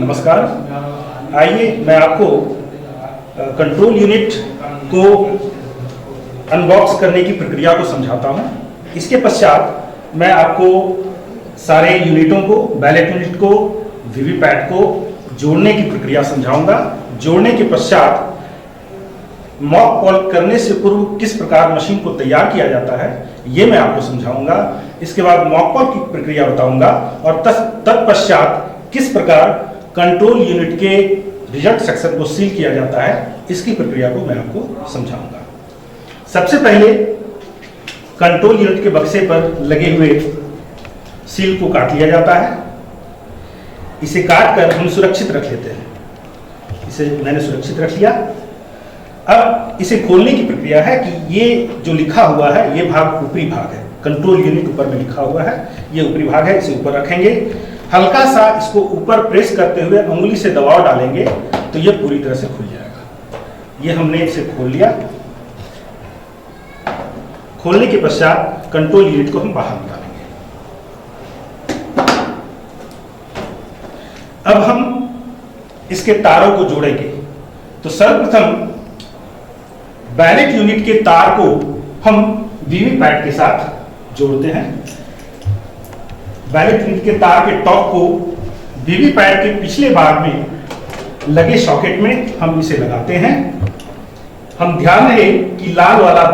नमस्कार। आइए मैं आपको कंट्रोल यूनिट को अनबॉक्स करने की प्रक्रिया को समझाता हूं। इसके पश्चात मैं आपको सारे यूनिटों को, बैलेट यूनिट को, वीवीपैट को जोड़ने की प्रक्रिया समझाऊंगा। जोड़ने के पश्चात मॉक कॉल करने से पूर्व किस प्रकार मशीन को तैयार किया जाता है ये मैं आपको समझाऊंगा। इसके बाद मॉक कॉल की प्रक्रिया बताऊंगा और तत्पश्चात किस प्रकार कंट्रोल यूनिट के रिजल्ट सेक्शन को सील किया जाता है इसकी प्रक्रिया को मैं आपको समझाऊंगा। सबसे पहले कंट्रोल यूनिट के बक्से पर लगे हुए सील को काट लिया जाता है। इसे काट कर हम सुरक्षित रख लेते हैं। इसे मैंने सुरक्षित रख लिया। अब इसे खोलने की प्रक्रिया है कि ये जो लिखा हुआ है ये भाग ऊपरी भाग है। कंट्रोल यूनिट ऊपर में लिखा हुआ है, ये ऊपरी भाग है। इसे ऊपर रखेंगे, हल्का सा इसको ऊपर प्रेस करते हुए उंगली से दबाव डालेंगे तो ये पूरी तरह से खुल जाएगा। ये हमने इसे खोल लिया। खोलने के पश्चात कंट्रोल यूनिट को हम बाहर निकालेंगे। अब हम इसके तारों को जोड़ेंगे। तो सर्वप्रथम बैलेट यूनिट के तार को हम वीवीपैट के साथ जोड़ते हैं। बैलेट यूनिट के तार के टॉप को वीवीपैट के पिछले भाग में लगे सॉकेट में हम इसे लगाते हैं। हम ध्यान रहे कि लाल वाला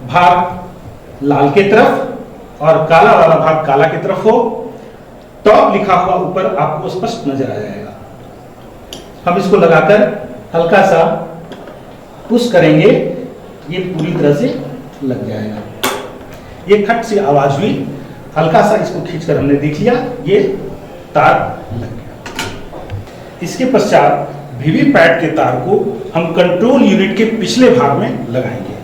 भाग लाल के तरफ और काला वाला भाग काला की तरफ हो। टॉप लिखा हुआ ऊपर आपको स्पष्ट नजर आ जाएगा। हम इसको लगाकर हल्का सा पुश करेंगे, ये पूरी तरह से लग जाएगा। ये खट से आवाज हुई, हल्का सा इसको खींचकर हमने देख लिया, ये तार लग गया। इसके पश्चात वीवीपैट के तार को हम कंट्रोल यूनिट के पिछले भाग में लगाएंगे।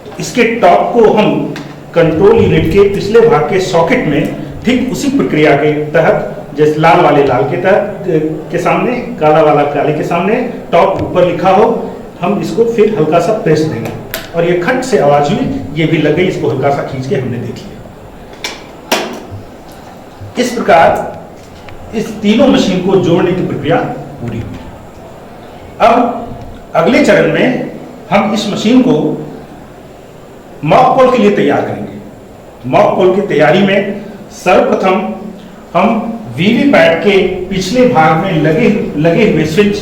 तो इसके टॉप को हम कंट्रोल यूनिट के पिछले भाग के सॉकेट में ठीक उसी प्रक्रिया के तहत, जैसे लाल वाले लाल के तहत के सामने, काला वाला काले के सामने, टॉप ऊपर लिखा हो, हम इसको फिर हल्का सा प्रेस देंगे और ये खट से आवाज हुई, ये भी लग गई। इसको हल्का सा खींच के हमने देख लिया। इस प्रकार इस तीनों मशीन को जोड़ने की प्रक्रिया पूरी हुई। अब अगले चरण में हम इस मशीन को मॉक कॉल के लिए तैयार करेंगे। मॉक कॉल की तैयारी में सर्वप्रथम हम वीवीपैट के पिछले भाग में लगे हुए स्विच,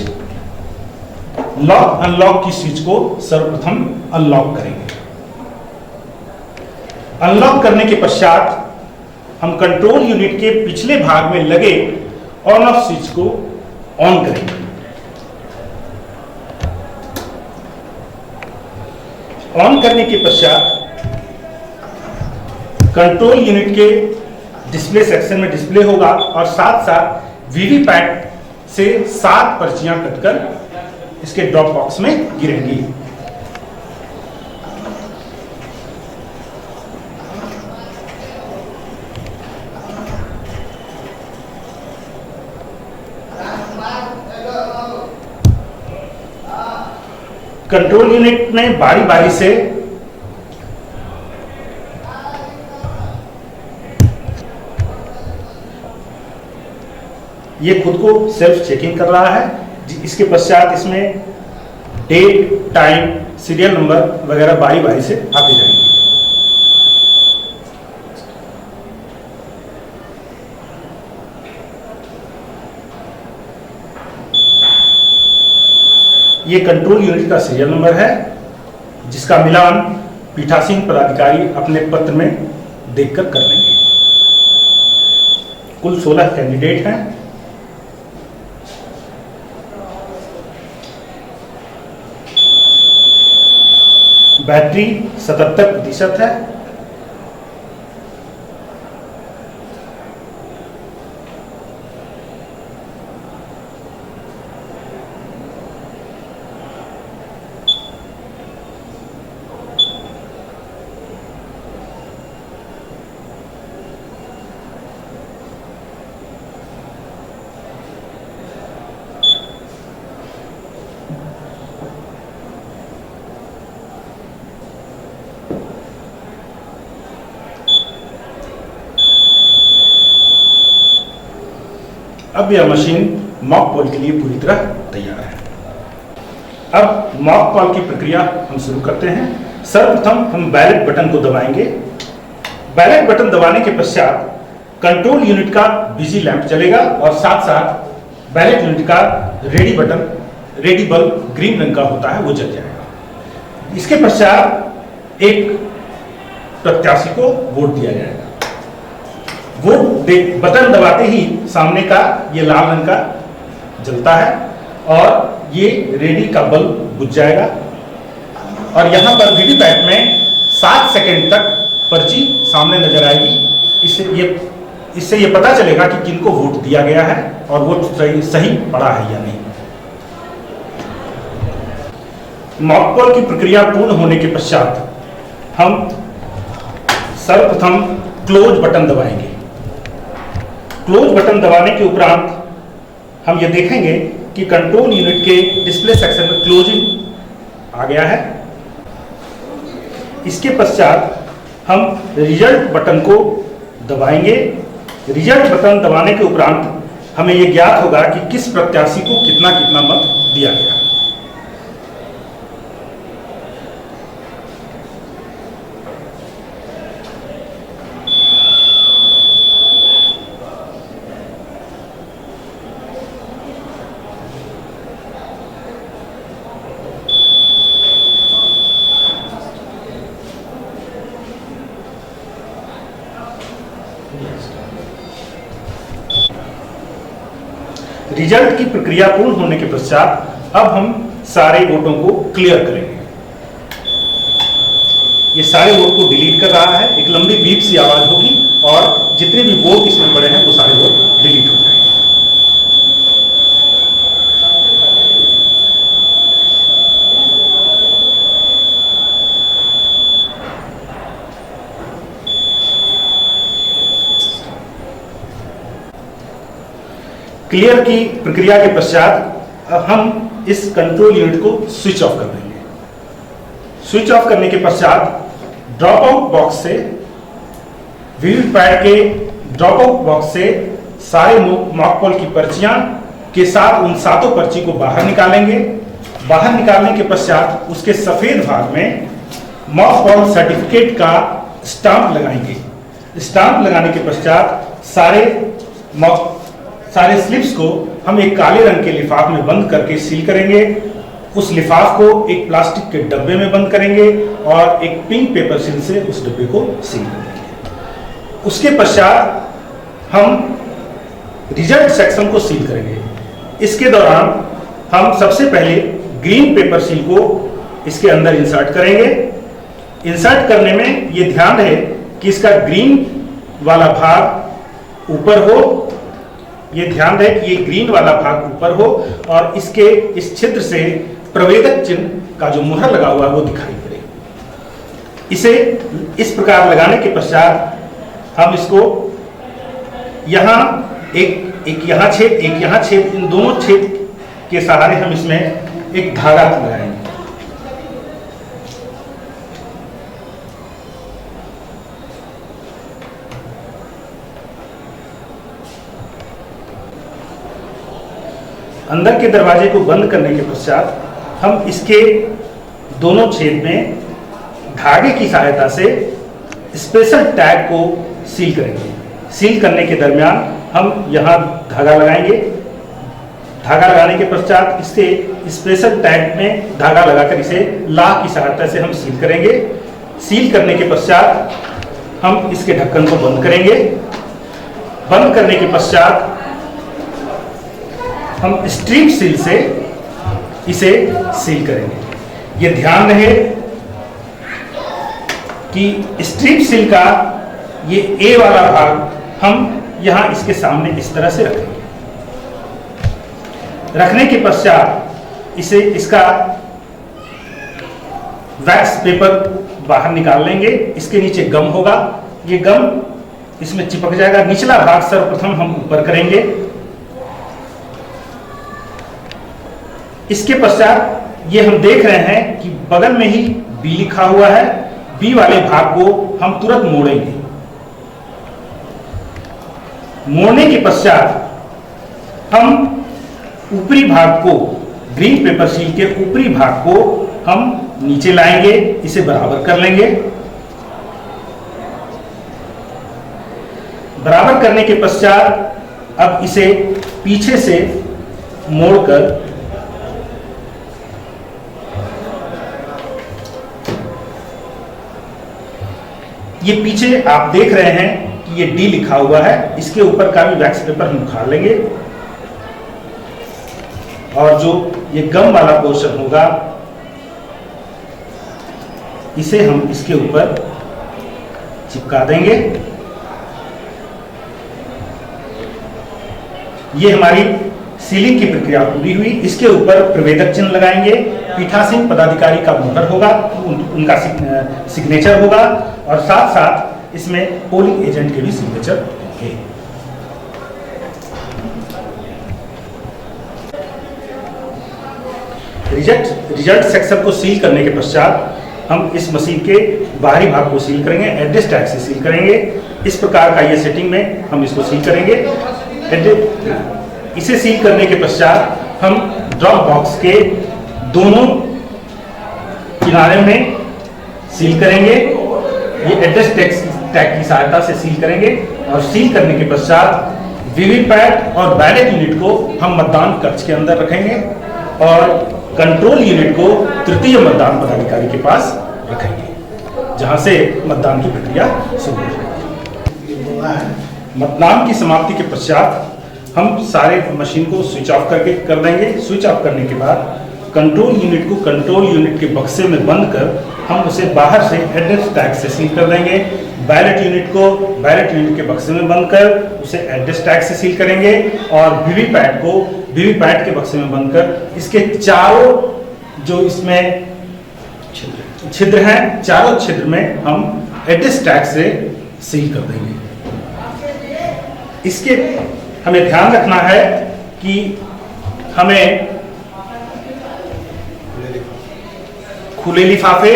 लॉक अनलॉक की स्विच को सर्वप्रथम अनलॉक करेंगे। अनलॉक करने के पश्चात हम कंट्रोल यूनिट के पिछले भाग में लगे ऑन ऑफ स्विच को ऑन करेंगे। ऑन करने के पश्चात कंट्रोल यूनिट के डिस्प्ले सेक्शन में डिस्प्ले होगा और साथ साथ वीवीपैट से 7 पर्चियां कटकर इसके ड्रॉप बॉक्स में गिरेंगी। कंट्रोल यूनिट में बारी बारी से ये खुद को सेल्फ चेकिंग कर रहा है। इसके पश्चात इसमें डेट, टाइम, सीरियल नंबर वगैरह बारी बारी से आते जाएंगे। ये कंट्रोल यूनिट का सीरियल नंबर है जिसका मिलान पीठासीन पदाधिकारी अपने पत्र में देखकर कर लेंगे। कुल 16 कैंडिडेट हैं। बैटरी 77% है। अब यह मशीन मॉक पोल के लिए पूरी तरह तैयार है। अब मॉक पोल की प्रक्रिया हम शुरू करते हैं। सर्वप्रथम हम बैलेट बटन को दबाएंगे। बैलेट बटन दबाने के पश्चात कंट्रोल यूनिट का बिजी लैंप चलेगा और साथ साथ बैलेट यूनिट का रेडी बल्ब ग्रीन रंग का होता है वो जल जाएगा। इसके पश्चात एक प्रत्याशी को वोट दिया जाएगा। वोट बटन दबाते ही सामने का ये लाल रंग का जलता है और ये रेडी का बल्ब बुझ जाएगा और यहाँ पर वीवीपैट में 7 सेकंड तक पर्ची सामने नजर आएगी। इससे ये पता चलेगा कि किनको वोट दिया गया है और वोट सही पड़ा है या नहीं। मॉक पोल की प्रक्रिया पूर्ण होने के पश्चात हम सर्वप्रथम क्लोज बटन दबाएंगे। क्लोज बटन दबाने के उपरांत हम ये देखेंगे कि कंट्रोल यूनिट के डिस्प्ले सेक्शन में क्लोजिंग आ गया है। इसके पश्चात हम रिजल्ट बटन को दबाएंगे। रिजल्ट बटन दबाने के उपरांत हमें यह ज्ञात होगा कि किस प्रत्याशी को कितना कितना मत दिया गया। रिजल्ट की प्रक्रिया पूर्ण होने के पश्चात अब हम सारे वोटों को क्लियर करेंगे। ये सारे वोट को डिलीट कर रहा है। एक लंबी बीप सी आवाज होगी और जितने भी वोट इसमें पड़े हैं वो सारे वोट डिलीट हो जाएंगे। क्लियर की प्रक्रिया के पश्चात हम इस कंट्रोल यूनिट को स्विच ऑफ कर देंगे। स्विच ऑफ करने के पश्चात ड्रॉप आउट बॉक्स से वीवीपैट के ड्रॉप आउट बॉक्स से सारे मॉक पोल की पर्चियां के साथ उन 7 पर्ची को बाहर निकालेंगे। बाहर निकालने के पश्चात उसके सफेद भाग में मॉक पोल सर्टिफिकेट का स्टांप लगाएंगे। स्टांप लगाने के पश्चात सारे स्लिप्स को हम एक काले रंग के लिफाफ में बंद करके सील करेंगे। उस लिफाफ को एक प्लास्टिक के डब्बे में बंद करेंगे और एक पिंक पेपर सील से उस डब्बे को सील करेंगे। उसके पश्चात हम रिजल्ट सेक्शन को सील करेंगे। इसके दौरान हम सबसे पहले ग्रीन पेपर सील को इसके अंदर इंसर्ट करेंगे। इंसर्ट करने में ये ध्यान रहे कि इसका ग्रीन वाला भाग ऊपर हो। ये ध्यान रहे कि ये ग्रीन वाला भाग ऊपर हो और इसके इस छिद्र से प्रवेदक चिन्ह का जो मुहर लगा हुआ है वो दिखाई पड़े। इसे इस प्रकार लगाने के पश्चात हम इसको यहाँ एक यहाँ छेद, एक यहाँ छेद, इन दोनों छेद के सहारे हम इसमें एक धागा लगाएंगे। अंदर के दरवाजे को बंद करने के पश्चात हम इसके दोनों छेद में धागे की सहायता से स्पेशल टैग को सील करेंगे। सील करने के दरमियान हम यहाँ धागा लगाएंगे। धागा लगाने के पश्चात इससे स्पेशल टैग में धागा लगाकर इसे लाह की सहायता से हम सील करेंगे। सील करने के पश्चात हम इसके ढक्कन को बंद करेंगे। बंद करने के पश्चात हम स्ट्रिप सील से इसे सील करेंगे। ये ध्यान रहे कि स्ट्रिप सील का ये ए वाला भाग हम यहां इसके सामने इस तरह से रखेंगे। रखने के पश्चात इसे इसका वैक्स पेपर बाहर निकाल लेंगे। इसके नीचे गम होगा, ये गम इसमें चिपक जाएगा। निचला भाग सर्वप्रथम हम ऊपर करेंगे। इसके पश्चात ये हम देख रहे हैं कि बगल में ही बी लिखा हुआ है। बी वाले भाग को हम तुरंत मोड़ेंगे। मोड़ने के पश्चात हम ऊपरी भाग को, ग्रीन पेपर शीट के ऊपरी भाग को हम नीचे लाएंगे, इसे बराबर कर लेंगे। बराबर करने के पश्चात अब इसे पीछे से मोड़कर ये पीछे आप देख रहे हैं कि ये डी लिखा हुआ है, इसके ऊपर का भी वैक्स पेपर हम उखाड़ लेंगे और जो ये गम वाला पोर्शन होगा इसे हम इसके ऊपर चिपका देंगे। ये हमारी सीलिंग की प्रक्रिया पूरी हुई। इसके ऊपर प्रवेदक चिन्ह लगाएंगे, पीठासीन पदाधिकारी का मुहर होगा, उनका सिग्नेचर होगा और साथ साथ इसमें पोलिंग एजेंट के भी सिग्नेचर होंगे। रिजल्ट सेक्शन को सील करने के पश्चात हम इस मशीन के बाहरी भाग को सील करेंगे, एड्रेस टैग से सील करेंगे। इस प्रकार का ये सेटिंग में हम इसको सील करेंगे। इसे सील करने के पश्चात हम ड्रॉप बॉक्स के दोनों किनारे में सील करेंगे। ये एड्रेस टैग की सहायता से सील करेंगे और सील करने के पश्चात वीवीपैट और बैलेट यूनिट को हम मतदान कक्ष के अंदर रखेंगे और कंट्रोल यूनिट को तृतीय मतदान पदाधिकारी के पास रखेंगे, जहां से मतदान की प्रक्रिया शुरू हो। मतदान की समाप्ति के पश्चात हम सारे मशीन को स्विच ऑफ करके कर देंगे। स्विच ऑफ करने के बाद कंट्रोल यूनिट को कंट्रोल यूनिट के बक्से में बंद कर हम उसे बाहर से एड्रेस टैग से सील कर देंगे। बैलेट यूनिट को बैलेट यूनिट के बक्से में बंद कर उसे एड्रेस टैग से सील करेंगे और वीवीपैट को वीवीपैट के बक्से में बंद कर इसके चारों जो इसमें छिद्र हैं, चारों छिद्र में हम एड्रेस टैग से सील कर देंगे। इसके हमें ध्यान रखना है कि हमें खुले लिफाफे,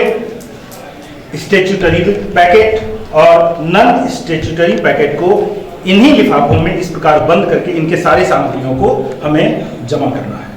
स्टैट्यूटरी पैकेट और नॉन स्टैट्यूटरी पैकेट को इन्हीं लिफाफों में इस प्रकार बंद करके इनके सारी सामग्रियों को हमें जमा करना है।